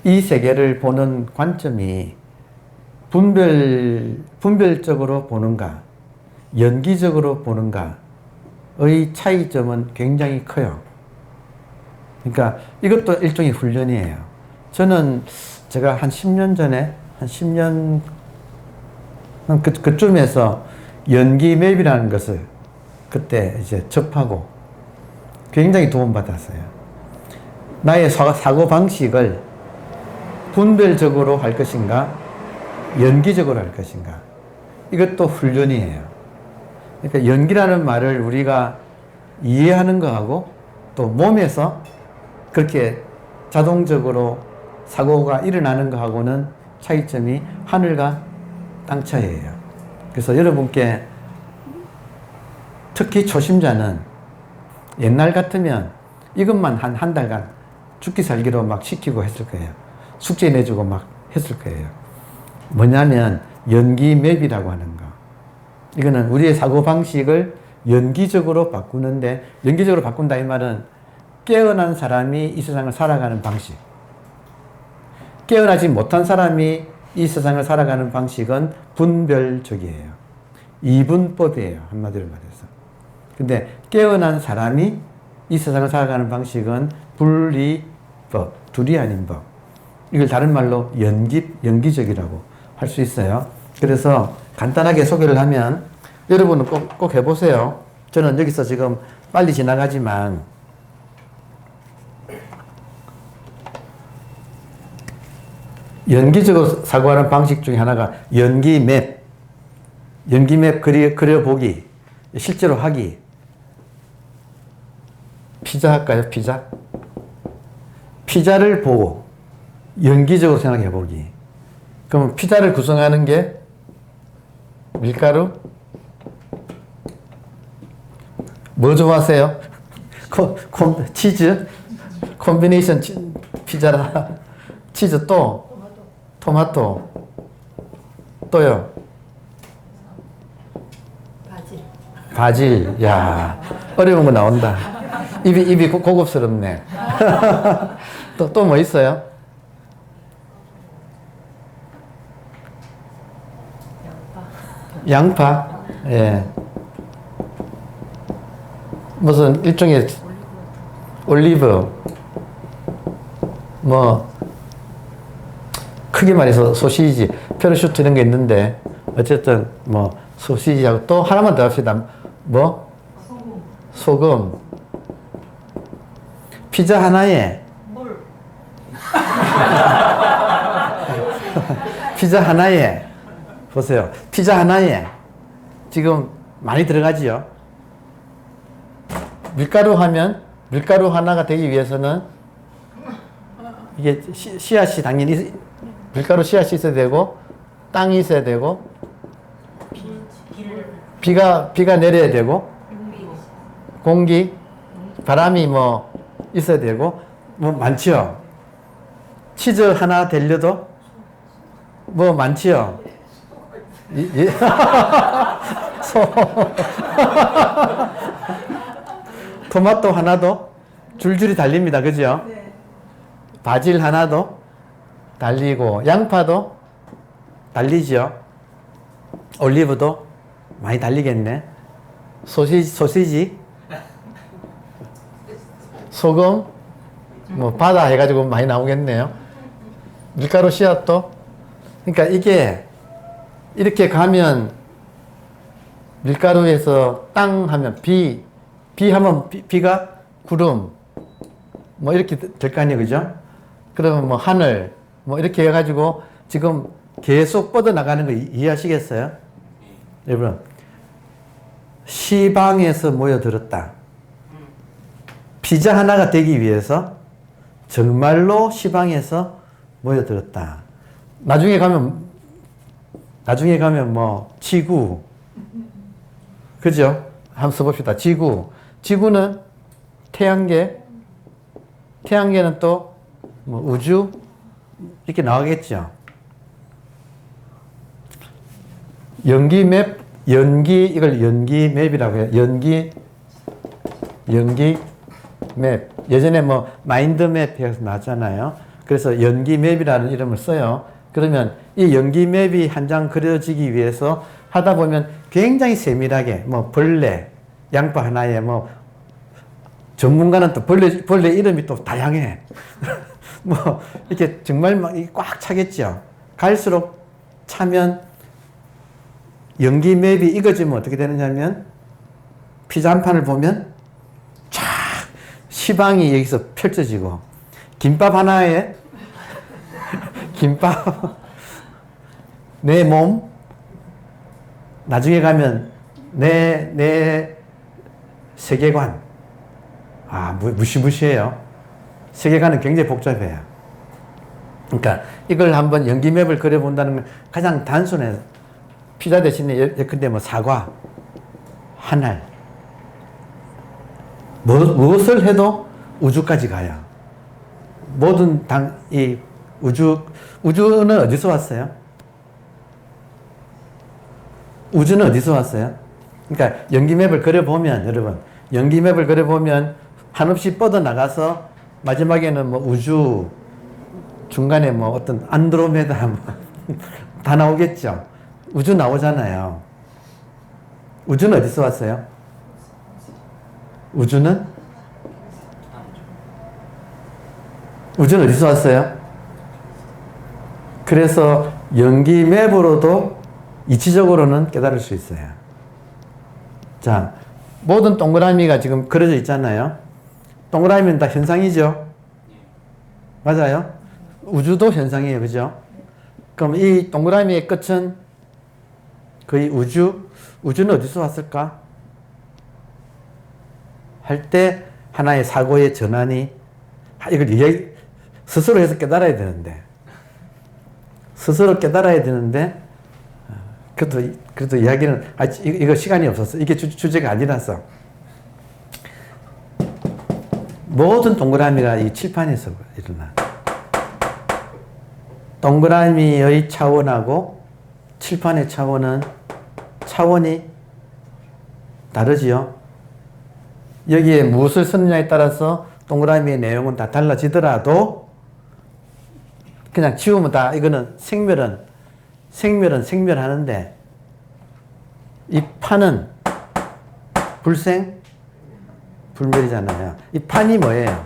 이 세계를 보는 관점이 분별적으로 보는가, 연기적으로 보는가의 차이점은 굉장히 커요. 그러니까 이것도 일종의 훈련이에요. 제가 한 10년 전에, 한 10년, 그쯤에서 연기맵이라는 것을 그때 이제 접하고 굉장히 도움받았어요. 나의 사고 방식을 분별적으로 할 것인가, 연기적으로 할 것인가. 이것도 훈련이에요. 그러니까 연기라는 말을 우리가 이해하는 거하고 또 몸에서 그렇게 자동적으로 사고가 일어나는 거하고는 차이점이 하늘과 땅 차이예요. 그래서 여러분께 특히 초심자는 옛날 같으면 이것만 한 달간 죽기 살기로 막 시키고 했을 거예요. 숙제 내주고 막 했을 거예요. 뭐냐면 연기맵이라고 하는 거. 이거는 우리의 사고방식을 연기적으로 바꾸는데, 연기적으로 바꾼다 이 말은 깨어난 사람이 이 세상을 살아가는 방식, 깨어나지 못한 사람이 이 세상을 살아가는 방식은 분별적이에요. 이분법이에요, 한마디로 말해서. 근데 깨어난 사람이 이 세상을 살아가는 방식은 분리법, 둘이 아닌 법. 이걸 다른 말로 연기적이라고 할 수 있어요. 그래서 간단하게 소개를 하면 여러분은 꼭 해보세요. 저는 여기서 지금 빨리 지나가지만 연기적으로 사고하는 방식 중에 하나가 연기맵 그려보기, 실제로 하기. 피자 할까요? 피자를 보고 연기적으로 생각해 보기. 그러면 피자를 구성하는 게 밀가루? 뭐 좋아하세요? 치즈? 콤비네이션 피자라. 치즈 또? 토마토. 또요? 바질. 야, 어려운 거 나온다. 입이 고급스럽네. 또 뭐 있어요? 양파. 예. 무슨 일종의 올리브. 뭐 크게 말해서 소시지, 페르슈트 이런 게 있는데 어쨌든 뭐 소시지하고 또 하나만 더 합시다. 뭐? 소금. 피자 하나에 피자 하나에 보세요. 피자 하나에 지금 많이 들어가지요. 밀가루 하면 밀가루 하나가 되기 위해서는 이게 씨앗이 당연히 밀가루 씨앗이 있어야 되고 땅이 있어야 되고 비가 내려야 되고 공기 바람이 뭐 있어야 되고 뭐 많지요. 치즈 하나 되려도 뭐 많지요. 토마토 하나도 줄줄이 달립니다. 그죠? 바질 하나도 달리고 양파도 달리죠. 올리브도 많이 달리겠네. 소시지 소금 뭐 바다 해가지고 많이 나오겠네요. 밀가루 씨앗도. 그러니까 이게 이렇게 가면 밀가루에서 땅 하면 비 하면 비가 구름 뭐 이렇게 될 거 아니에요. 그죠? 그러면 뭐 하늘 뭐 이렇게 해가지고 지금 계속 뻗어나가는 거 이해하시겠어요? 여러분, 시방에서 모여들었다. 피자 하나가 되기 위해서 정말로 시방에서 모여들었다. 나중에 가면 뭐 지구, 그죠? 한번 써봅시다. 지구는 태양계는 또 뭐 우주 이렇게 나오겠죠. 이걸 연기맵이라고 해요. 연기맵. 예전에 뭐 마인드맵 해서 나왔잖아요. 그래서 연기맵이라는 이름을 써요. 그러면 이 연기맵이 한 장 그려지기 위해서 하다 보면 굉장히 세밀하게 뭐 벌레, 양파 하나에 뭐 전문가는 또 벌레 이름이 또 다양해. 뭐 이렇게 정말 막 꽉 차겠죠. 갈수록 차면 연기맵이 익어지면 어떻게 되느냐면 피자 한 판을 보면 쫙 시방이 여기서 펼쳐지고 김밥 하나에 김밥 내 몸 나중에 가면 내 세계관 무시무시해요. 세계관은 굉장히 복잡해요. 그러니까 이걸 한번 연기맵을 그려본다는 건 가장 단순해요. 피자 대신에 예컨대 뭐 사과 한 알 무엇을 해도 우주까지 가요. 모든 이 우주는 어디서 왔어요? 우주는 어디서 왔어요? 그러니까 연기맵을 그려보면 여러분 연기맵을 그려보면 한없이 뻗어나가서 마지막에는 뭐 우주 중간에 뭐 어떤 안드로메다 뭐 다 나오겠죠. 우주 나오잖아요. 우주는 어디서 왔어요? 우주는 어디서 왔어요? 그래서 연기맵으로도 이치적으로는 깨달을 수 있어요. 자, 모든 동그라미가 지금 그려져 있잖아요. 동그라미는 다 현상이죠. 맞아요? 우주도 현상이에요. 그죠? 그럼 이 동그라미의 끝은 거의 우주는 어디서 왔을까? 할 때 하나의 사고의 전환이 이걸 스스로 해서 깨달아야 되는데 그래도 이야기는 이거 시간이 없었어. 이게 주제가 아니라서 모든 동그라미가 이 칠판에서 일어나. 동그라미의 차원하고 칠판의 차원이 다르지요. 여기에 무엇을 쓰느냐에 따라서 동그라미의 내용은 다 달라지더라도 그냥 지우면 다 이거는 생멸은 생멸하는데 이 판은 불멸이잖아요. 이 판이 뭐예요?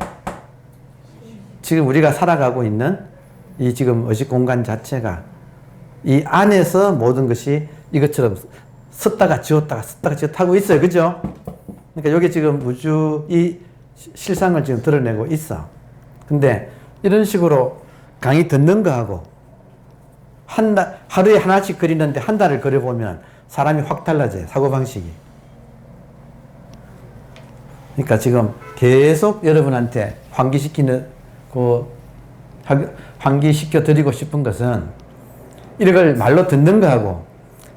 지금 우리가 살아가고 있는 이 지금 의식 공간 자체가 이 안에서 모든 것이 이것처럼 썼다가 지웠다가 하고 있어요. 그죠? 그러니까 여기 지금 우주 이 실상을 지금 드러내고 있어. 근데 이런 식으로 강의 듣는 거하고 하루에 하나씩 그리는데 한 달을 그려보면 사람이 확 달라져요. 사고방식이. 그러니까 지금 계속 여러분한테 환기시켜 드리고 싶은 것은 이걸 말로 듣는 거하고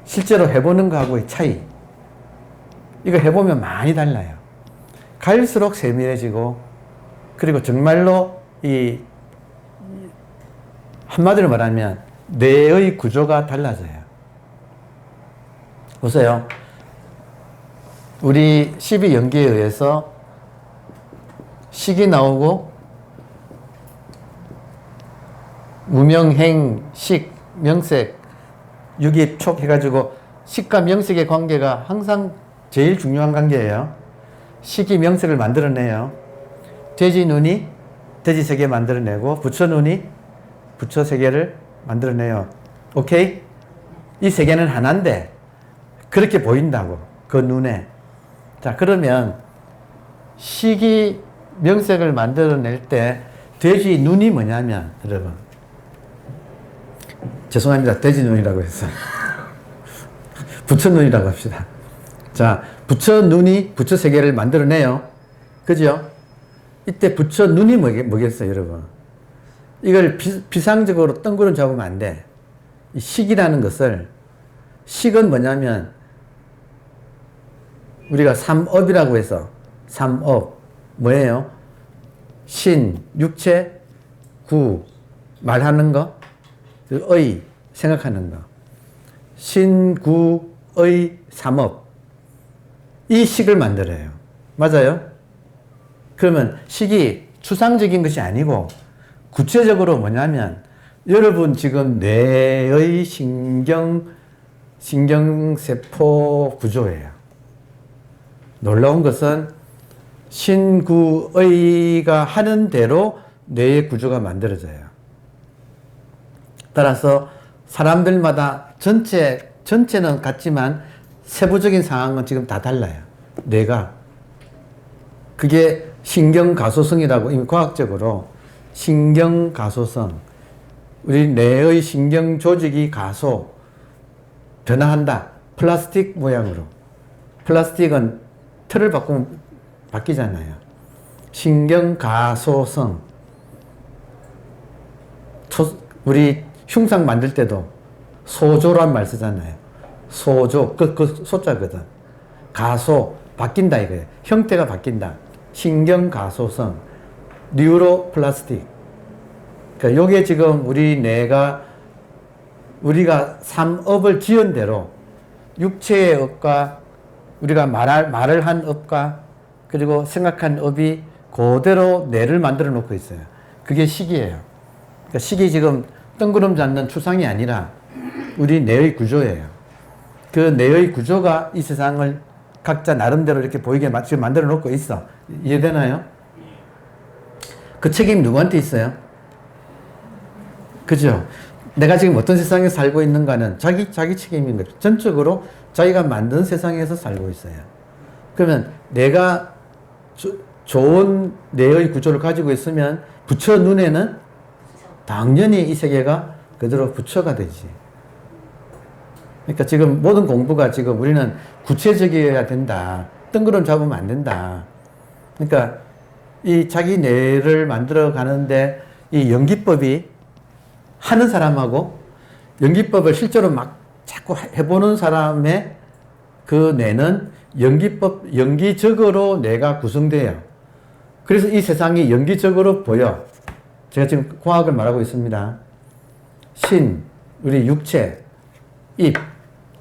실제로 해보는 거하고의 차이. 이거 해보면 많이 달라요. 갈수록 세밀해지고 그리고 정말로 한마디로 말하면 뇌의 구조가 달라져요. 보세요. 우리 12연기에 의해서 식이 나오고 무명행, 식, 명색, 유기, 촉 해가지고 식과 명색의 관계가 항상 제일 중요한 관계예요. 식이 명색을 만들어내요. 돼지 눈이 돼지 세계 만들어내고 부처 눈이 부처 세계를 만들어내요. 오케이? 이 세계는 하나인데 그렇게 보인다고 그 눈에. 자, 그러면 식이 명색을 만들어낼 때 돼지 눈이 뭐냐면 여러분 죄송합니다. 돼지 눈이라고 했어요. 부처 눈이라고 합시다. 자, 부처 눈이 부처 세계를 만들어내요. 그죠? 이때 부처 눈이 뭐겠어요, 여러분? 이걸 비상적으로 뜬구름 잡으면 안 돼. 이 식이라는 것을, 식은 뭐냐면, 우리가 삼업이라고 해서, 삼업, 뭐예요? 신, 육체, 구, 말하는 거, 의, 생각하는 거. 신, 구, 의, 삼업. 이 식을 만들어요. 맞아요? 그러면 식이 추상적인 것이 아니고 구체적으로 뭐냐면 여러분 지금 뇌의 신경세포 구조예요. 놀라운 것은 신구의가 하는 대로 뇌의 구조가 만들어져요. 따라서 사람들마다 전체는 같지만 세부적인 상황은 지금 다 달라요. 뇌가. 그게 신경가소성이라고 이미 과학적으로 신경가소성. 우리 뇌의 신경 조직이 변화한다. 플라스틱 모양으로. 플라스틱은 틀을 바꾸면 바뀌잖아요. 신경가소성. 우리 흉상 만들 때도 소조란 말 쓰잖아요. 소조. 그 소자거든. 바뀐다 이거예요. 형태가 바뀐다. 신경가소성. 뉴로플라스틱. 그러니까 요게 지금 우리 뇌가 우리가 삼업을 지은 대로 육체의 업과 우리가 말을 한 업과 그리고 생각한 업이 그대로 뇌를 만들어 놓고 있어요. 그게 식이에요. 그러니까 식이 지금 뜬구름 잡는 추상이 아니라 우리 뇌의 구조예요. 그 뇌의 구조가 이 세상을 각자 나름대로 이렇게 보이게 지금 만들어 놓고 있어. 이해되나요? 그 책임이 누구한테 있어요? 그죠? 내가 지금 어떤 세상에 살고 있는가는 자기 책임인 거죠. 전적으로 자기가 만든 세상에서 살고 있어요. 그러면 내가 좋은 뇌의 구조를 가지고 있으면 부처 눈에는 당연히 이 세계가 그대로 부처가 되지. 그러니까 지금 모든 공부가 지금 우리는 구체적이어야 된다. 뜬구름 잡으면 안 된다. 그러니까 이 자기 뇌를 만들어 가는데 이 연기법이 하는 사람하고 연기법을 실제로 막 자꾸 해보는 사람의 그 뇌는 연기적으로 뇌가 구성돼요. 그래서 이 세상이 연기적으로 보여. 제가 지금 과학을 말하고 있습니다. 우리 육체, 입,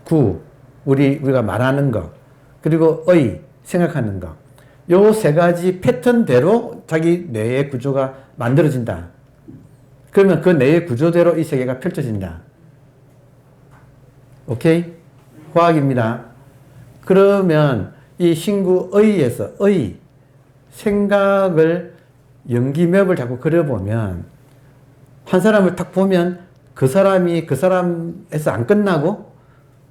구, 우리가 말하는 거, 그리고 생각하는 거. 요 세 가지 패턴대로 자기 뇌의 구조가 만들어진다. 그러면 그 뇌의 구조대로 이 세계가 펼쳐진다. 오케이? 과학입니다. 그러면 이 신구의에서 생각을 연기맵을 자꾸 그려보면 한 사람을 딱 보면 그 사람이 그 사람에서 안 끝나고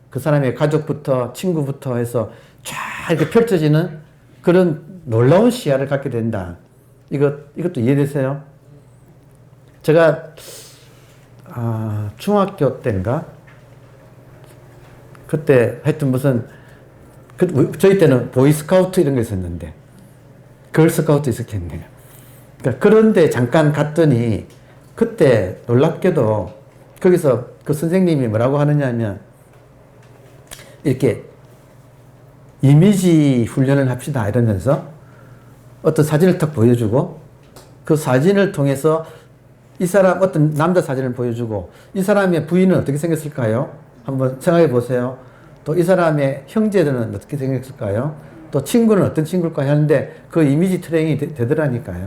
그 사람의 가족부터 친구부터 해서 쫙 이렇게 펼쳐지는 그런 놀라운 시야를 갖게 된다. 이것도 이해되세요? 제가 중학교 때인가 그때 하여튼 저희 때는 보이스카우트 이런 거 있었는데 걸스카우트 있었겠네요. 그러니까 그런데 잠깐 갔더니 그때 놀랍게도 거기서 그 선생님이 뭐라고 하느냐 하면 이렇게 이미지 훈련을 합시다 이러면서 어떤 사진을 탁 보여주고 그 사진을 통해서 이 사람 어떤 남자 사진을 보여주고 이 사람의 부인은 어떻게 생겼을까요? 한번 생각해 보세요. 또 이 사람의 형제들은 어떻게 생겼을까요? 또 친구는 어떤 친구일까요? 하는데 그 이미지 트레이닝이 되더라니까요.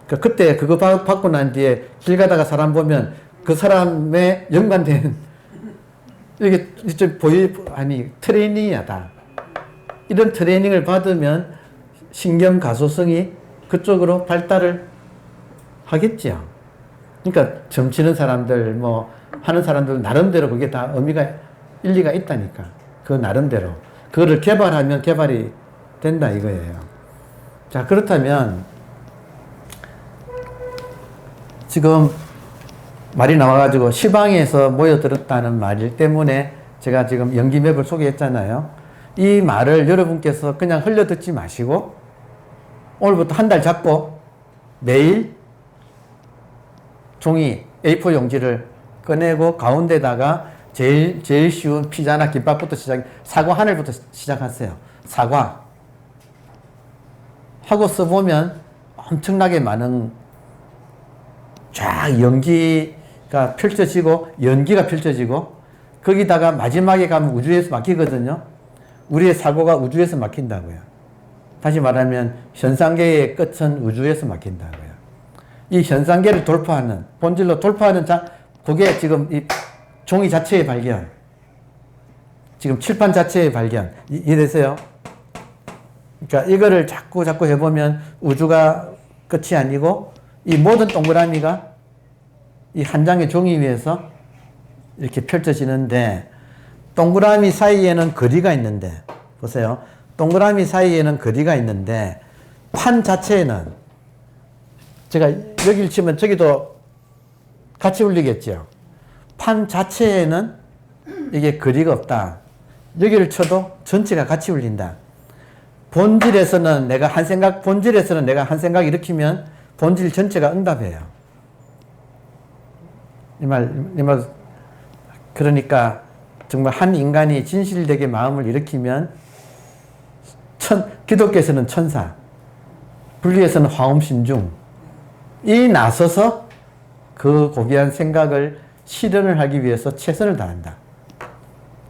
그러니까 그때 그거 받고 난 뒤에 길 가다가 사람 보면 그 사람에 연관된 이게 좀 트레이닝이다. 이런 트레이닝을 받으면 신경 가소성이 그쪽으로 발달을 하겠죠. 그러니까 점치는 사람들, 하는 사람들 나름대로 그게 다 일리가 있다니까. 그 나름대로. 그거를 개발하면 개발이 된다 이거예요. 자, 그렇다면 지금 말이 나와가지고 시방에서 모여들었다는 말 때문에 제가 지금 연기맵을 소개했잖아요. 이 말을 여러분께서 그냥 흘려듣지 마시고 오늘부터 한 달 잡고 매일 종이 A4 용지를 꺼내고 가운데다가 제일 쉬운 피자나 김밥부터 사과 하늘부터 시작하세요. 사과. 하고 써보면 엄청나게 많은 쫙 연기가 펼쳐지고 거기다가 마지막에 가면 우주에서 막히거든요. 우리의 사고가 우주에서 막힌다고요. 다시 말하면 현상계의 끝은 우주에서 막힌다고요. 이 현상계를 돌파하는, 본질로 돌파하는 그게 지금 이 종이 자체의 발견, 지금 칠판 자체의 발견, 이해되세요? 그러니까 이거를 자꾸 해보면 우주가 끝이 아니고 이 모든 동그라미가 이 한 장의 종이 위에서 이렇게 펼쳐지는데, 동그라미 사이에는 거리가 있는데, 보세요. 동그라미 사이에는 거리가 있는데 판 자체에는, 제가 여기를 치면 저기도 같이 울리겠죠. 판 자체에는 이게 거리가 없다. 여기를 쳐도 전체가 같이 울린다. 본질에서는 내가 한 생각 일으키면 본질 전체가 응답해요. 이 말, 그러니까 정말 한 인간이 진실되게 마음을 일으키면 기독교에서는 천사, 불교에서는 화엄신중, 이 나서서 그 고귀한 생각을 실현을 하기 위해서 최선을 다한다.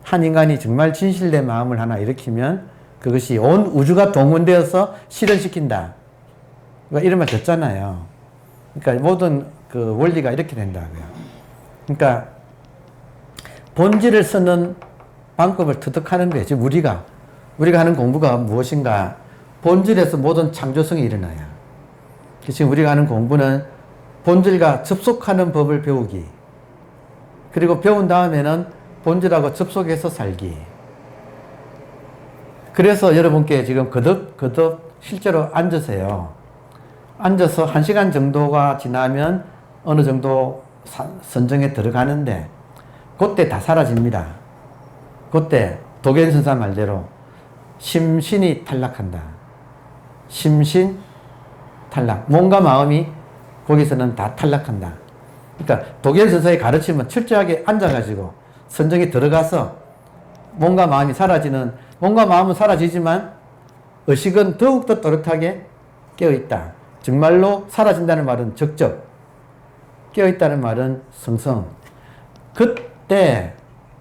한 인간이 정말 진실된 마음을 하나 일으키면 그것이 온 우주가 동원되어서 실현시킨다. 그러니까 이런 말 듣잖아요. 그러니까 모든 그 원리가 이렇게 된다고요. 그러니까 본질을 쓰는 방법을 터득하는 거예요. 지금 우리가 하는 공부가 무엇인가? 본질에서 모든 창조성이 일어나요. 지금 우리가 하는 공부는 본질과 접속하는 법을 배우기, 그리고 배운 다음에는 본질하고 접속해서 살기. 그래서 여러분께 지금 거듭 실제로 앉으세요. 앉아서 1시간 정도가 지나면 어느 정도 선정에 들어가는데 그때 다 사라집니다. 그때 도겐선사 말대로 심신이 탈락한다. 심신 탈락. 몸과 마음이 거기서는 다 탈락한다. 그러니까 도겐선사의 가르침은 철저하게 앉아가지고 선정에 들어가서 몸과 마음이 사라지는, 몸과 마음은 사라지지만 의식은 더욱더 또렷하게 깨어있다. 정말로 사라진다는 말은 적적, 깨어있다는 말은 성성. 그때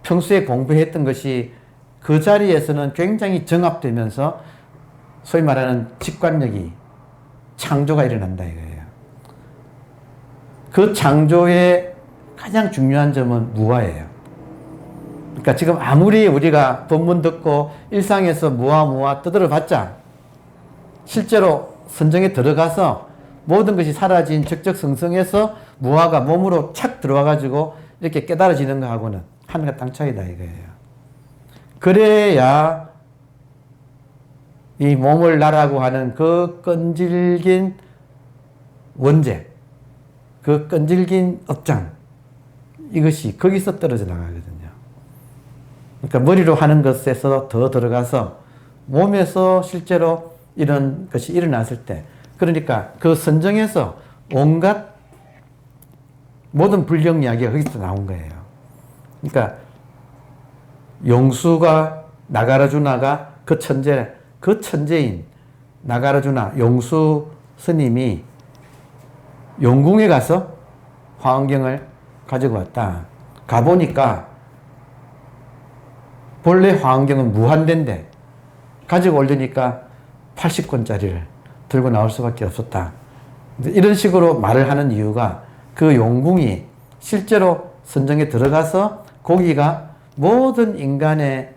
평소에 공부했던 것이 그 자리에서는 굉장히 정합되면서 소위 말하는 직관력이, 창조가 일어난다 이거예요. 그 창조의 가장 중요한 점은 무아예요. 그러니까 지금 아무리 우리가 법문 듣고 일상에서 무아 떠들어 봤자 실제로 선정에 들어가서 모든 것이 사라진 적적성성에서 무아가 몸으로 착 들어와가지고 이렇게 깨달아지는 거하고는 하늘과 땅 차이다 이거예요. 그래야 이 몸을 나라고 하는 그 끈질긴 원죄, 그 끈질긴 업장, 이것이 거기서 떨어져 나가거든요. 그러니까 머리로 하는 것에서 더 들어가서 몸에서 실제로 이런 것이 일어났을 때, 그러니까 그 선정에서 온갖 모든 불경 이야기가 거기서 나온 거예요. 그러니까 용수가 나가라주나가 그 천재인 나가라주나 용수 스님이 용궁에 가서 화엄경을 가지고 왔다. 가보니까 본래 화엄경은 무한대인데 가지고 오려니까 80권짜리를 들고 나올 수밖에 없었다. 이런 식으로 말을 하는 이유가 그 용궁이 실제로 선정에 들어가서 거기가 모든 인간의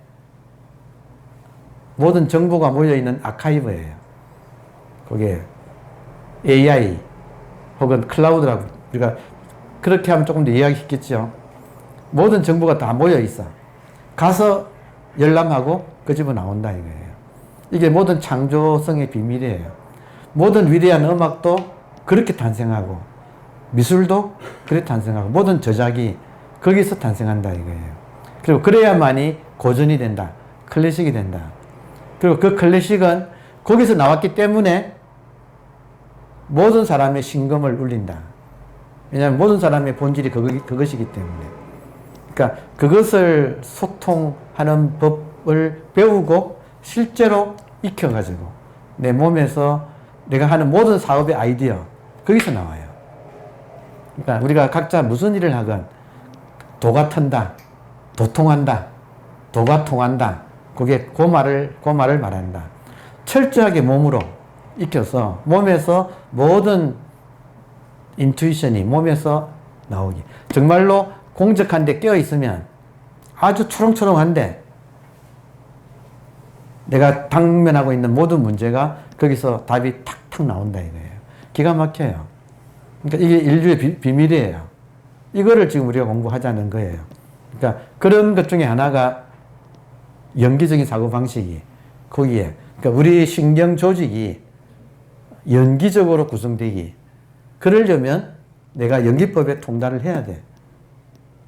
모든 정보가 모여있는 아카이브예요. 그게 AI 혹은 클라우드라고, 우리가 그렇게 하면 조금 더 이해하기 쉽겠죠. 모든 정보가 다 모여있어. 가서 열람하고 끄집어 나온다 이거예요. 이게 모든 창조성의 비밀이에요. 모든 위대한 음악도 그렇게 탄생하고 미술도 그렇게 탄생하고 모든 저작이 거기서 탄생한다 이거예요. 그리고 그래야만이 고전이 된다. 클래식이 된다. 그리고 그 클래식은 거기서 나왔기 때문에 모든 사람의 심금을 울린다. 왜냐하면 모든 사람의 본질이 그것이기 때문에. 그러니까 그것을 소통하는 법을 배우고 실제로 익혀가지고 내 몸에서 내가 하는 모든 사업의 아이디어 거기서 나와요. 그러니까 우리가 각자 무슨 일을 하건 도가 턴다, 도통한다, 도가 통한다. 그게 그 말을 말한다. 철저하게 몸으로 익혀서 몸에서 모든 인투이션이 몸에서 나오기. 정말로 공적한데 깨어있으면 아주 초롱초롱한데 내가 당면하고 있는 모든 문제가 거기서 답이 탁탁 나온다 이거예요. 기가 막혀요. 그러니까 이게 인류의 비밀이에요. 이거를 지금 우리가 공부하자는 거예요. 그러니까 그런 것 중에 하나가 연기적인 사고방식이 거기에, 그러니까 우리 신경 조직이 연기적으로 구성되기. 그러려면 내가 연기법에 통달을 해야 돼.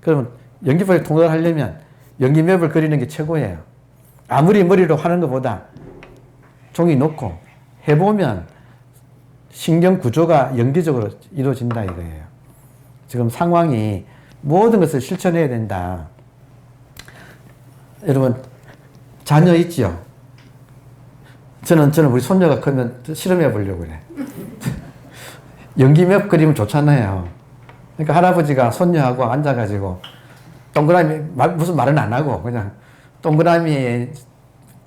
그러면 연기법에 통달하려면 연기맵을 그리는 게 최고예요. 아무리 머리로 하는 것보다 종이 놓고 해보면 신경 구조가 연기적으로 이루어진다 이거예요. 지금 상황이 모든 것을 실천해야 된다. 여러분, 자녀 있죠? 저는 우리 손녀가 크면 실험해 보려고 그래. 연기맵 그리면 좋잖아요. 그러니까 할아버지가 손녀하고 앉아가지고 동그라미, 무슨 말은 안 하고 그냥 동그라미에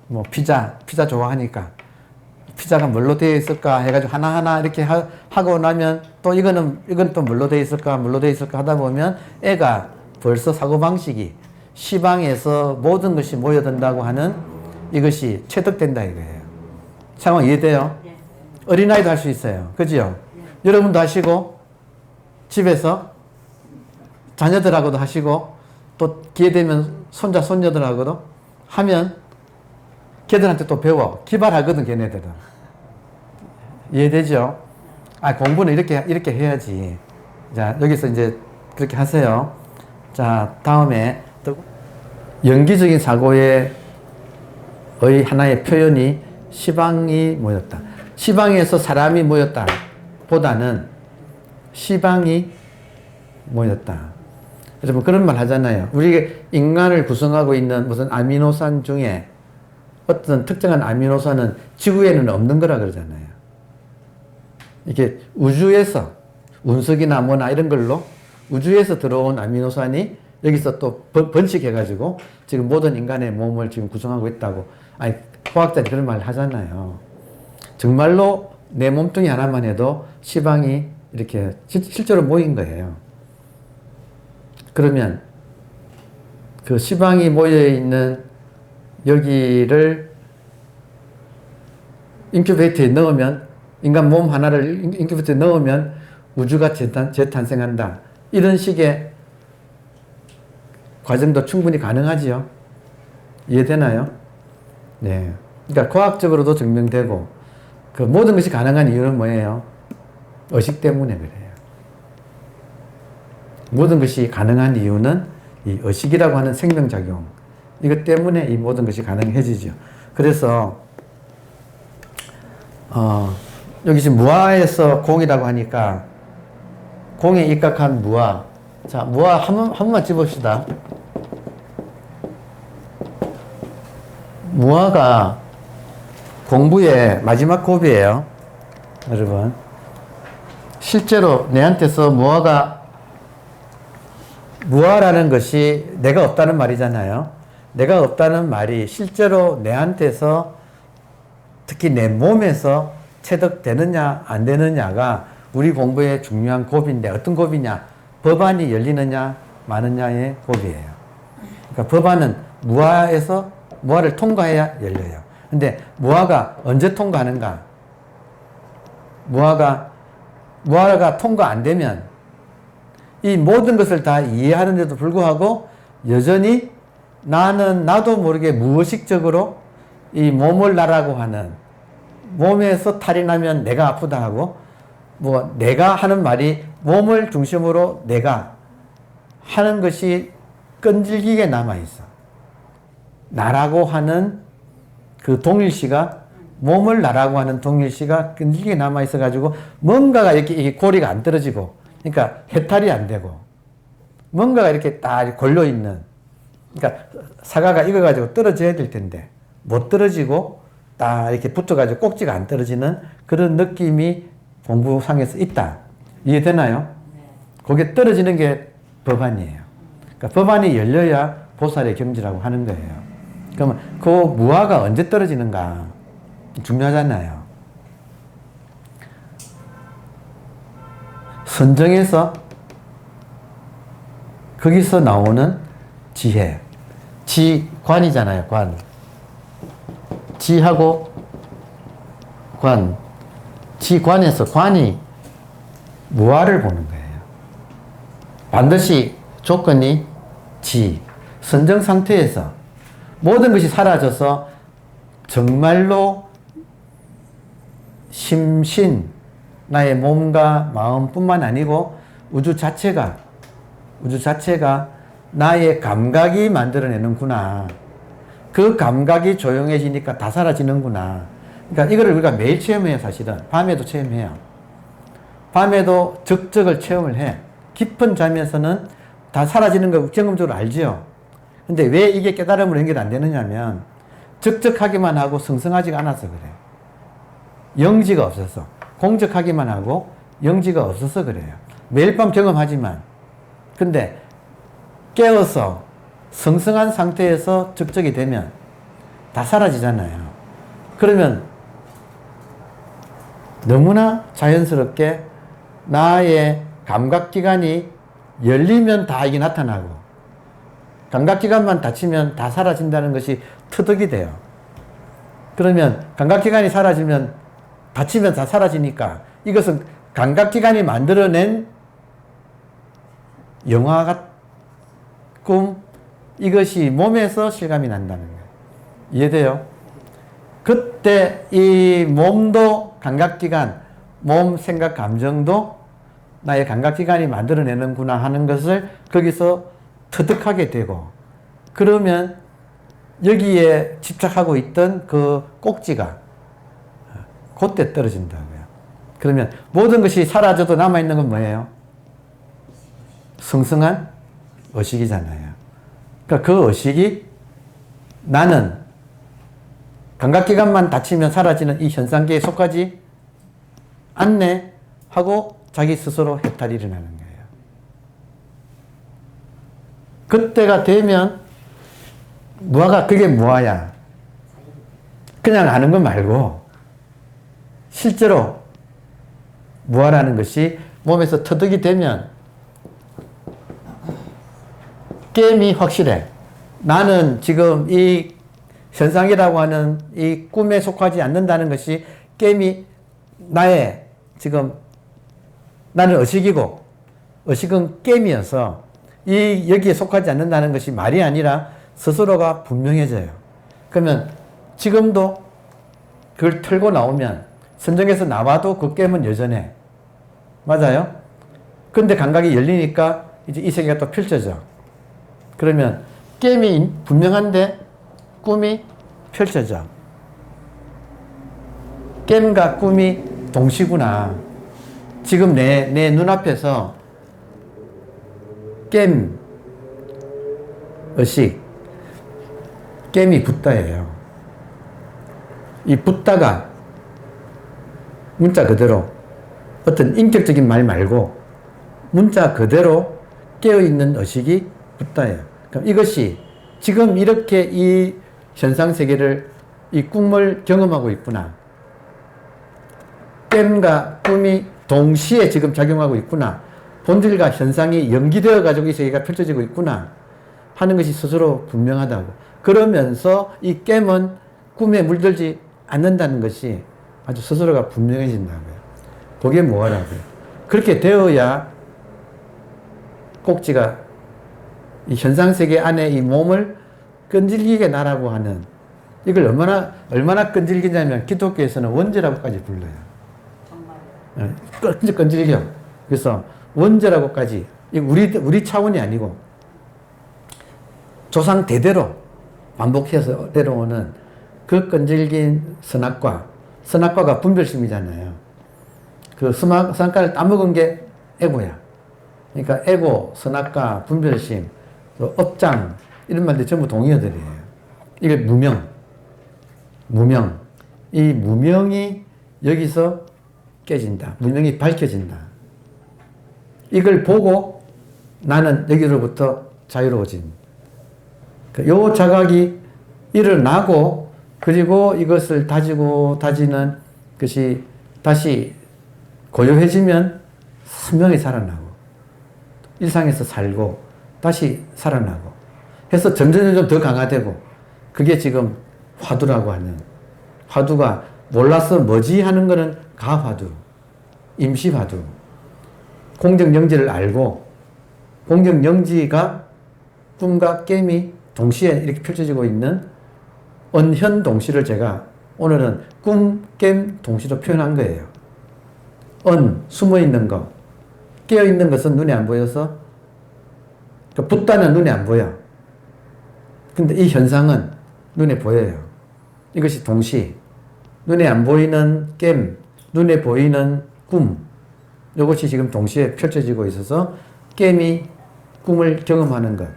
뭐 피자 좋아하니까 피자가 뭘로 되어 있을까 해가지고 하나하나 이렇게 하고 나면 또 이건 또 뭘로 되어 있을까 하다 보면 애가 벌써 사고방식이 시방에서 모든 것이 모여든다고 하는 이것이 체득된다 이거예요. 상황 이해돼요? 네. 어린아이도 할 수 있어요. 그죠? 네. 여러분도 하시고 집에서 자녀들하고도 하시고 또 기회 되면 손자 손녀들하고도 하면 걔들한테 또 배워. 기발하거든 걔네들은. 이해되죠? 공부는 이렇게 해야지. 자, 여기서 이제 그렇게 하세요. 자, 다음에 또 연기적인 사고의 하나의 표현이 시방이 모였다. 시방에서 사람이 모였다 보다는 시방이 모였다. 여러분 그런 말 하잖아요. 우리가 인간을 구성하고 있는 무슨 아미노산 중에 어떤 특정한 아미노산은 지구에는 없는 거라 그러잖아요. 이게 우주에서 운석이나 뭐나 이런 걸로 우주에서 들어온 아미노산이 여기서 또 번식해가지고 지금 모든 인간의 몸을 지금 구성하고 있다고. 과학자들이 그런 말 하잖아요. 정말로 내 몸뚱이 하나만 해도 시방이 이렇게 실제로 모인 거예요. 그러면 그 시방이 모여있는 여기를 인큐베이터에 넣으면 인간 몸 하나를 인큐베이터에 넣으면 우주가 재탄생한다. 이런 식의 과정도 충분히 가능하지요. 이해되나요? 네. 그러니까 과학적으로도 증명되고 그 모든 것이 가능한 이유는 뭐예요? 의식 때문에 그래요. 모든 것이 가능한 이유는 이 의식이라고 하는 생명작용. 이것 때문에 이 모든 것이 가능해지죠. 그래서 여기 지금 무아에서 공이라고 하니까 공에 입각한 무아. 자, 무아 한 번만 집읍시다. 무아가 공부의 마지막 고비예요. 여러분. 실제로 내한테서 무아라는 것이 내가 없다는 말이잖아요. 내가 없다는 말이 실제로 내한테서 특히 내 몸에서 체득되느냐 안 되느냐가 우리 공부의 중요한 고비인데 어떤 고비냐? 법안이 열리느냐 마느냐의 고비예요. 그러니까 법안은 무아를 통과해야 열려요. 근데 무아가 언제 통과하는가? 무아가 통과 안 되면 이 모든 것을 다 이해하는데도 불구하고 여전히 나도 모르게 무의식적으로 이 몸을 나라고 하는 몸에서 탈이 나면 내가 아프다 하고 내가 하는 말이 몸을 중심으로 내가 하는 것이 끈질기게 남아있어. 나라고 하는 그 동일시가 몸을 나라고 하는 동일시가 끈질기게 남아있어가지고 뭔가가 이렇게 고리가 안 떨어지고 그러니까 해탈이 안 되고 뭔가가 이렇게 딱 걸려있는 그러니까 사과가 익어가지고 떨어져야 될 텐데 못 떨어지고 딱 이렇게 붙어가지고 꼭지가 안 떨어지는 그런 느낌이 공부상에서 있다. 이해되나요? 그게 떨어지는 게 법안이에요. 그러니까 법안이 열려야 보살의 경지라고 하는 거예요. 그러면 그 무아가 언제 떨어지는가 중요하잖아요. 선정해서 거기서 나오는 지혜. 지관이잖아요, 관. 지하고 관. 지관에서 관이 무아를 보는 거예요. 반드시 조건이 지. 선정 상태에서 모든 것이 사라져서 정말로 심신, 나의 몸과 마음뿐만 아니고 우주 자체가 나의 감각이 만들어내는구나. 그 감각이 조용해지니까 다 사라지는구나. 그러니까 이거를 우리가 매일 체험해요, 사실은. 밤에도 체험해요. 밤에도 적적을 체험을 해. 깊은 잠에서는 다 사라지는 거 경험적으로 알죠. 근데 왜 이게 깨달음으로 연결이 안 되느냐면 적적하기만 하고 성성하지가 않아서 그래. 영지가 없어서. 공적하기만 하고 영지가 없어서 그래요. 매일 밤 경험하지만. 근데 깨어서 성성한 상태에서 적적이 되면 다 사라지잖아요. 그러면 너무나 자연스럽게 나의 감각기관이 열리면 다 이게 나타나고 감각기관만 닫히면 다 사라진다는 것이 터득이 돼요. 그러면 감각기관이 사라지면 닫히면 다 사라지니까 이것은 감각기관이 만들어낸 영화가 꿈 이것이 몸에서 실감이 난다는 거예요. 이해돼요? 그때 이 몸도 감각기관, 몸, 생각, 감정도 나의 감각기관이 만들어내는구나 하는 것을 거기서 터득하게 되고 그러면 여기에 집착하고 있던 그 꼭지가 그때 떨어진다고요. 그러면 모든 것이 사라져도 남아있는 건 뭐예요? 성성한 의식이잖아요. 그러니까 그 의식이 나는 감각기관만 닫히면 사라지는 이 현상계에 속하지 않네 하고 자기 스스로 해탈이 일어나는 거예요. 그때가 되면 무아가 그게 무아야. 그냥 아는 것 말고 실제로 무아라는 것이 몸에서 터득이 되면 게임이 확실해. 나는 지금 이 현상이라고 하는 이 꿈에 속하지 않는다는 것이 게임이 나의 지금 나는 의식이고 의식은 게임이어서 여기에 속하지 않는다는 것이 말이 아니라 스스로가 분명해져요. 그러면 지금도 그걸 털고 나오면 선정에서 나와도 그 게임은 여전해. 맞아요? 근데 감각이 열리니까 이제 이 세계가 또 펼쳐져. 그러면 게임이 분명한데 꿈이 펼쳐져. 게임과 꿈이 동시구나. 지금 내 눈앞에서 게임, 의식, 게임이 붓다예요. 이 붓다가 문자 그대로 어떤 인격적인 말 말고 문자 그대로 깨어있는 의식이 붓다예요. 그럼 이것이 지금 이렇게 이 현상세계를 이 꿈을 경험하고 있구나. 게임과 꿈이 동시에 지금 작용하고 있구나. 본질과 현상이 연기되어 가지고 이 세계가 펼쳐지고 있구나 하는 것이 스스로 분명하다고. 그러면서 이 게임은 꿈에 물들지 않는다는 것이 아주 스스로가 분명해진다고요. 그게 뭐라고요? 그렇게 되어야 꼭지가 이 현상세계 안에 이 몸을 끈질기게 나라고 하는 이걸 얼마나 끈질기냐면 기독교에서는 원죄라고까지 불러요. 정말 끈질겨. 그래서 원죄라고까지 우리 차원이 아니고 조상 대대로 반복해서 내려오는 그 끈질긴 선악과가 분별심이잖아요. 그 선악과를 따먹은 게 에고야. 그러니까 에고, 선악과, 분별심, 업장 이런 말들 전부 동의어들이에요. 이게 무명. 이 무명이 여기서 깨진다. 무명이 밝혀진다. 이걸 보고 나는 여기로부터 자유로워진. 요 자각이 일어나고 그리고 이것을 다지는 것이 다시 고요해지면 선명히 살아나고 일상에서 살고 다시 살아나고 해서 점점 더 강화되고 그게 지금 화두라고 하는 화두가 몰라서 뭐지 하는 거는 가화두, 임시화두 공정영지를 알고 공정영지가 꿈과 깨미 동시에 이렇게 펼쳐지고 있는 언현동시를 제가 오늘은 꿈, 깸, 동시로 표현한 거예요. 숨어있는 것, 깨어있는 것은 눈에 안 보여서 붓다는 눈에 안 보여. 근데 이 현상은 눈에 보여요. 이것이 동시, 눈에 안 보이는 깸, 눈에 보이는 꿈, 이것이 지금 동시에 펼쳐지고 있어서 깸이 꿈을 경험하는 것.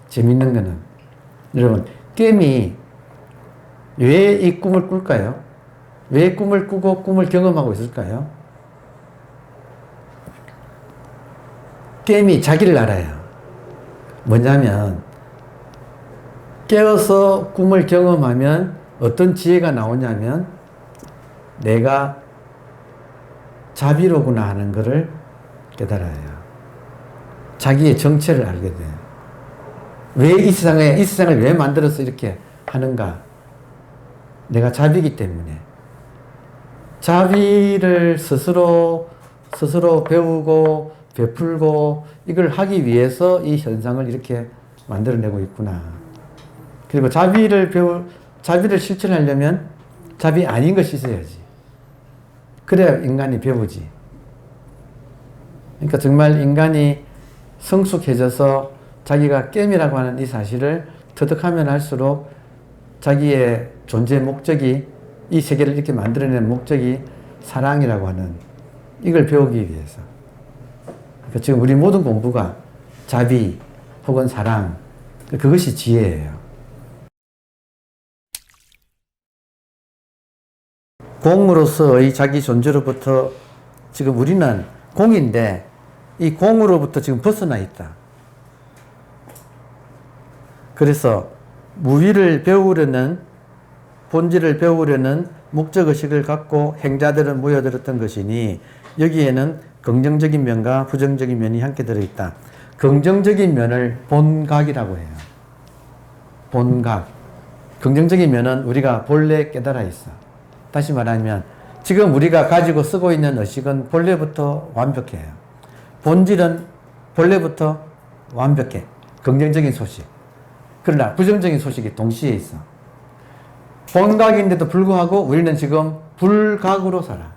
재밌는 거는 여러분 깸이 왜 이 꿈을 꿀까요? 왜 꿈을 꾸고 꿈을 경험하고 있을까요? 깸이 자기를 알아요. 뭐냐면 깨어서 꿈을 경험하면 어떤 지혜가 나오냐면 내가 자비로구나 하는 것을 깨달아요. 자기의 정체를 알게 돼요. 왜 이 세상을 왜 만들어서 이렇게 하는가? 내가 자비이기 때문에. 자비를 스스로 배우고 베풀고 이걸 하기 위해서 이 현상을 이렇게 만들어내고 있구나. 그리고 자비를 실천하려면 자비 아닌 것이 있어야지. 그래야 인간이 배우지. 그러니까 정말 인간이 성숙해져서 자기가 깸이라고 하는 이 사실을 터득하면 할수록 자기의 존재 목적이 이 세계를 이렇게 만들어내는 목적이 사랑이라고 하는 이걸 배우기 위해서. 그러니까 지금 우리 모든 공부가 자비 혹은 사랑 그것이 지혜예요. 공으로서의 자기 존재로부터 지금 우리는 공인데 이 공으로부터 지금 벗어나 있다. 그래서 무위를 배우려는 본질을 배우려는 목적의식을 갖고 행자들은 모여들었던 것이니 여기에는 긍정적인 면과 부정적인 면이 함께 들어있다. 긍정적인 면을 본각이라고 해요. 본각. 긍정적인 면은 우리가 본래 깨달아 있어. 다시 말하면 지금 우리가 가지고 쓰고 있는 의식은 본래부터 완벽해요. 본질은 본래부터 완벽해. 긍정적인 소식. 그러나 부정적인 소식이 동시에 있어. 본각인데도 불구하고 우리는 지금 불각으로 살아.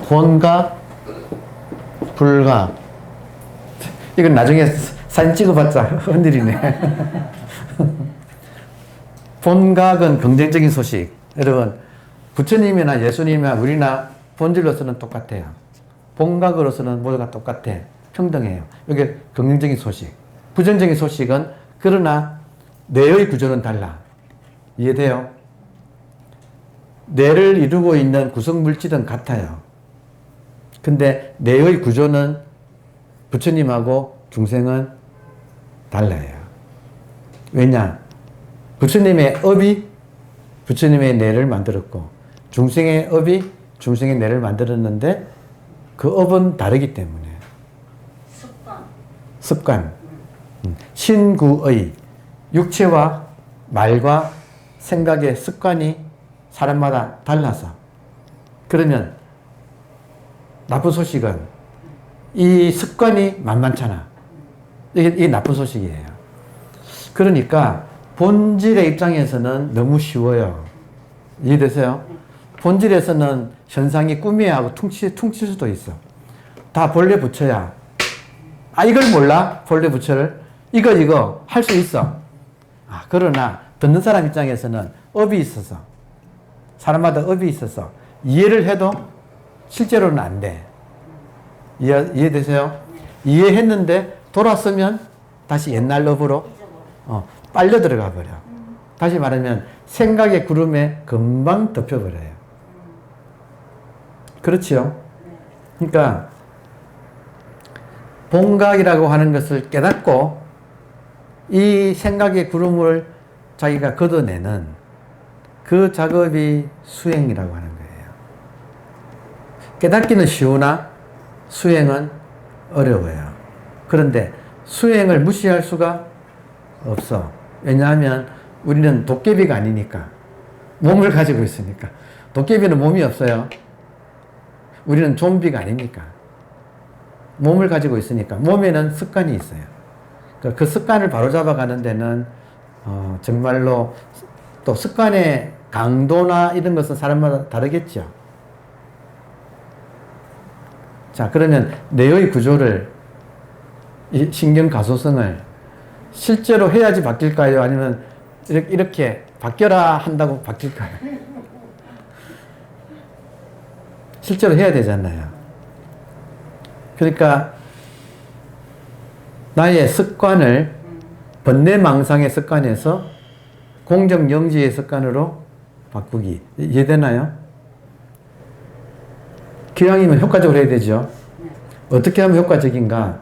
본각, 불각. 이건 나중에 사진 찍어봤자 흔들리네. 본각은 긍정적인 소식. 여러분, 부처님이나 예수님이나 우리나 본질로서는 똑같아요. 본각으로서는 모두가 똑같아. 평등해요. 이게 긍정적인 소식. 부정적인 소식은 그러나 뇌의 구조는 달라. 이해돼요? 뇌를 이루고 있는 구성 물질은 같아요. 근데 뇌의 구조는 부처님하고 중생은 달라요. 왜냐? 부처님의 업이 부처님의 뇌를 만들었고 중생의 업이 중생의 뇌를 만들었는데 그 업은 다르기 때문에 습관. 신구의 육체와 말과 생각의 습관이 사람마다 달라서 그러면 나쁜 소식은 이 습관이 만만찮아. 이게 나쁜 소식이에요. 그러니까 본질의 입장에서는 너무 쉬워요. 이해되세요? 본질에서는 현상이 꿈이야 하고 퉁칠 수도 있어. 다 본래 부처야. 아, 이걸 몰라? 본래 부처를? 이거 할 수 있어. 아, 그러나 듣는 사람 입장에서는 업이 있어서 사람마다 업이 있어서 이해를 해도 실제로는 안 돼. 이해되세요? 이해했는데 돌았으면 다시 옛날 업으로 빨려 들어가 버려. 다시 말하면 생각의 구름에 금방 덮여버려요. 그렇지요? 그러니까 본각이라고 하는 것을 깨닫고 이 생각의 구름을 자기가 걷어내는 그 작업이 수행이라고 하는 거예요. 깨닫기는 쉬우나 수행은 어려워요. 그런데 수행을 무시할 수가 없어. 왜냐하면 우리는 도깨비가 아니니까. 몸을 가지고 있으니까. 도깨비는 몸이 없어요. 우리는 좀비가 아닙니까? 몸을 가지고 있으니까. 몸에는 습관이 있어요. 그 습관을 바로잡아가는 데는 정말로 또 습관의 강도나 이런 것은 사람마다 다르겠죠. 자, 그러면 뇌의 구조를, 이 신경 가소성을 실제로 해야지 바뀔까요? 아니면 이렇게 바뀌어라 한다고 바뀔까요? 실제로 해야 되잖아요. 그러니까 나의 습관을 번뇌망상의 습관에서 공정영지의 습관으로 바꾸기. 이해되나요? 기왕이면 효과적으로 해야 되죠. 어떻게 하면 효과적인가?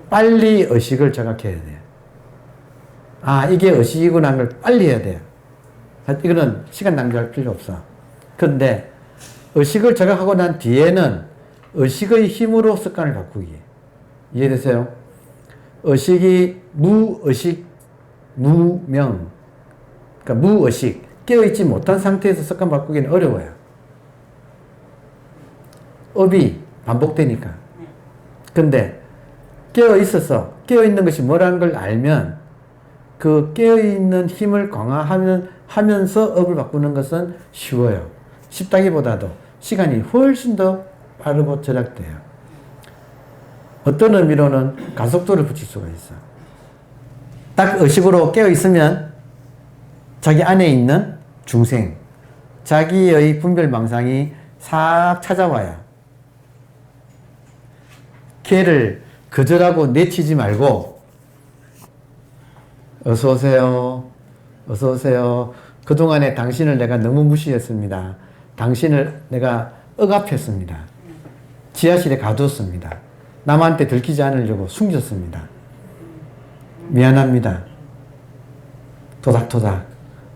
빨리 의식을 자각해야 돼요. 아, 이게 의식이구나 하는 걸 빨리 해야 돼요. 이거는 시간 낭비할 필요 없어. 그런데 의식을 자각하고 난 뒤에는 의식의 힘으로 습관을 바꾸기. 이해되세요? 의식이 무의식, 무명, 그러니까 무의식, 깨어있지 못한 상태에서 습관 바꾸기는 어려워요. 업이 반복되니까. 근데 깨어있어서, 깨어있는 것이 뭐라는 걸 알면 그 깨어있는 힘을 강화하면서 업을 바꾸는 것은 쉬워요. 쉽다기보다도 시간이 훨씬 더 빠르고 절약돼요. 어떤 의미로는 가속도를 붙일 수가 있어. 딱 의식으로 깨어있으면 자기 안에 있는 중생, 자기의 분별망상이 싹 찾아와요. 걔를 거절하고 내치지 말고 어서 오세요. 어서 오세요. 그동안에 당신을 내가 너무 무시했습니다. 당신을 내가 억압했습니다. 지하실에 가두었습니다. 남한테 들키지 않으려고 숨겼습니다. 미안합니다. 토닥토닥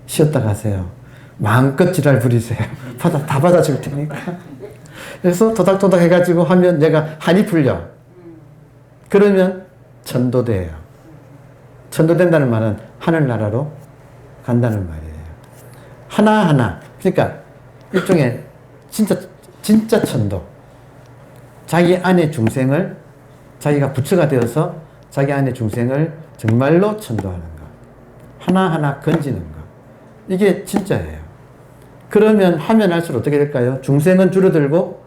쉬었다 가세요. 마음껏 지랄 부리세요. 다 받아줄 테니까. 그래서 토닥토닥 해가지고 하면 내가 한이 풀려. 그러면 천도돼요. 천도된다는 말은 하늘나라로 간다는 말이에요. 하나하나. 그러니까 일종의 진짜 천도. 자기 안의 중생을 자기가 부처가 되어서 자기 안의 중생을 정말로 천도하는 것. 하나하나 건지는 것. 이게 진짜예요. 그러면 하면 할수록 어떻게 될까요? 중생은 줄어들고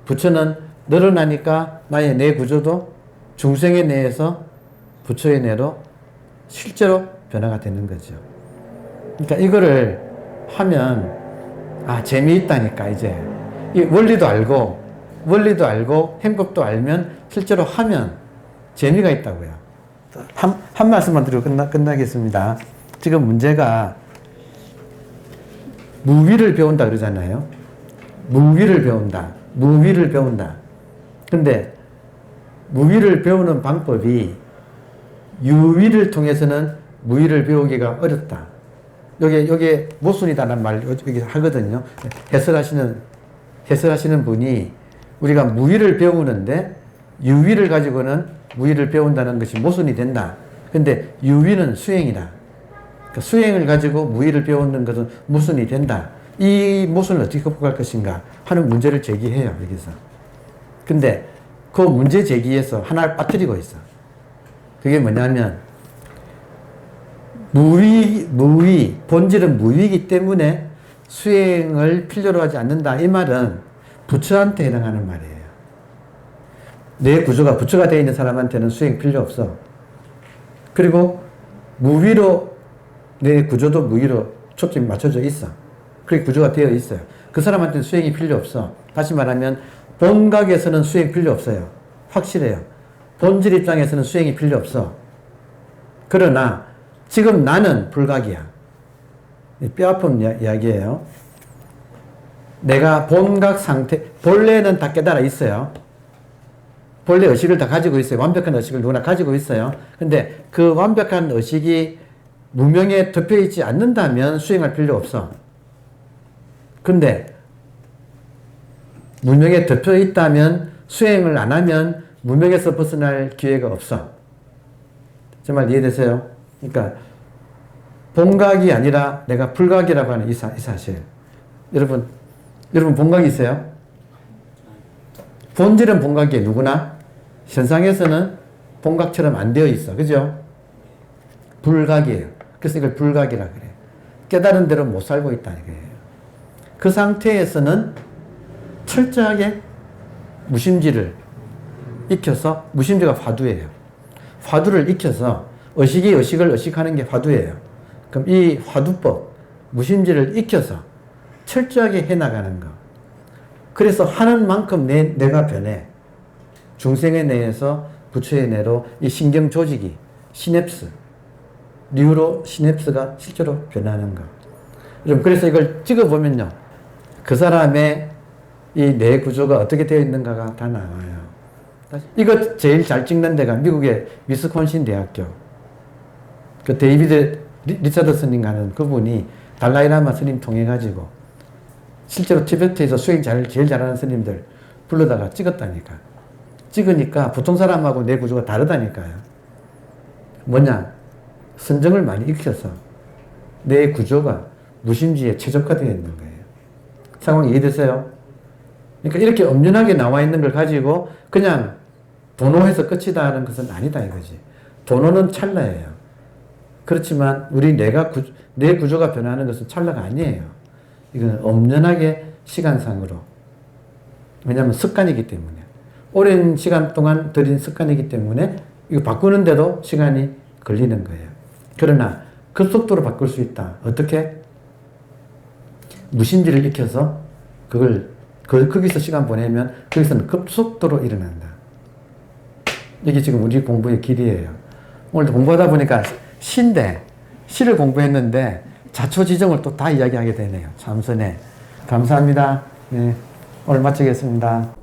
부처는 늘어나니까 나의 내 구조도 중생의 내에서 부처의 내로 실제로 변화가 되는 거죠. 그러니까 이거를 하면 재미있다니까 이제. 이 원리도 알고 행법도 알면 실제로 하면 재미가 있다고요. 한 말씀만 드리고 끝나겠습니다. 지금 문제가 무위를 배운다 그러잖아요. 무위를 배운다. 근데 무위를 배우는 방법이 유위를 통해서는 무위를 배우기가 어렵다. 요게 모순이다라는 말 여기 하거든요. 해설하시는 분이 우리가 무위를 배우는데 유위를 가지고는 무위를 배운다는 것이 모순이 된다. 근데 유위는 수행이다. 그러니까 수행을 가지고 무위를 배우는 것은 모순이 된다. 이 모순을 어떻게 극복할 것인가 하는 문제를 제기해요, 여기서. 근데 그 문제 제기에서 하나를 빠뜨리고 있어. 그게 뭐냐면 무위, 본질은 무위이기 때문에 수행을 필요로 하지 않는다. 이 말은 부처한테 해당하는 말이에요. 내 구조가 부처가 되어 있는 사람한테는 수행 필요 없어. 그리고 무위로, 내 구조도 무위로 초점이 맞춰져 있어. 그렇게 구조가 되어 있어요. 그 사람한테는 수행이 필요 없어. 다시 말하면 본각에서는 수행 필요 없어요. 확실해요. 본질 입장에서는 수행이 필요 없어. 그러나 지금 나는 불각이야. 뼈아픈 이야기예요. 내가 본각 상태, 본래는 다 깨달아 있어요. 본래 의식을 다 가지고 있어요. 완벽한 의식을 누구나 가지고 있어요. 근데 그 완벽한 의식이 무명에 덮여 있지 않는다면 수행할 필요 없어. 근데 무명에 덮여 있다면 수행을 안 하면 무명에서 벗어날 기회가 없어. 정말 이해되세요? 그러니까 본각이 아니라 내가 불각이라고 하는 이 사실. 여러분 본각이 있어요? 본질은 본각이에요. 누구나. 현상에서는 본각처럼 안 되어 있어. 그죠? 불각이에요. 그래서 이걸 불각이라 그래요. 깨달은 대로 못 살고 있다 이거예요. 그 상태에서는 철저하게 무심지를 익혀서, 무심지가 화두예요. 화두를 익혀서 의식이 의식을 의식하는 게 화두예요. 그럼 이 화두법, 무심지를 익혀서 철저하게 해나가는 거. 그래서 하는 만큼 내가 변해. 중생의 뇌에서 부처의 뇌로 이 신경 조직이, 시냅스, 뉴로 시냅스가 실제로 변하는 거. 여러분, 그래서 이걸 찍어보면요. 그 사람의 이 뇌 구조가 어떻게 되어 있는가가 다 나와요. 이거 제일 잘 찍는 데가 미국의 위스콘신 대학교. 그 데이비드 리차드슨인가 하는 그분이 달라이라마 스님 통해가지고 실제로 티베트에서 수행 제일 잘하는 스님들 불러다가 찍었다니까. 찍으니까 보통 사람하고 뇌 구조가 다르다니까요. 뭐냐? 선정을 많이 익혀서 뇌 구조가 무심지에 최적화되어 있는 거예요. 상황이 이해되세요? 그러니까 이렇게 엄연하게 나와 있는 걸 가지고 그냥 도노해서 끝이다 하는 것은 아니다 이거지. 도노는 찰나예요. 그렇지만 우리 뇌 구조가 변하는 것은 찰나가 아니에요. 이건 엄연하게 시간상으로. 왜냐하면 습관이기 때문에. 오랜 시간 동안 들인 습관이기 때문에 이거 바꾸는데도 시간이 걸리는 거예요. 그러나 급속도로 바꿀 수 있다. 어떻게? 무심지를 익혀서 거기서 시간 보내면 거기서는 급속도로 일어난다. 이게 지금 우리 공부의 길이에요. 오늘도 공부하다 보니까 시를 공부했는데 자초지정을 또 다 이야기하게 되네요. 참선해. 감사합니다. 네, 오늘 마치겠습니다.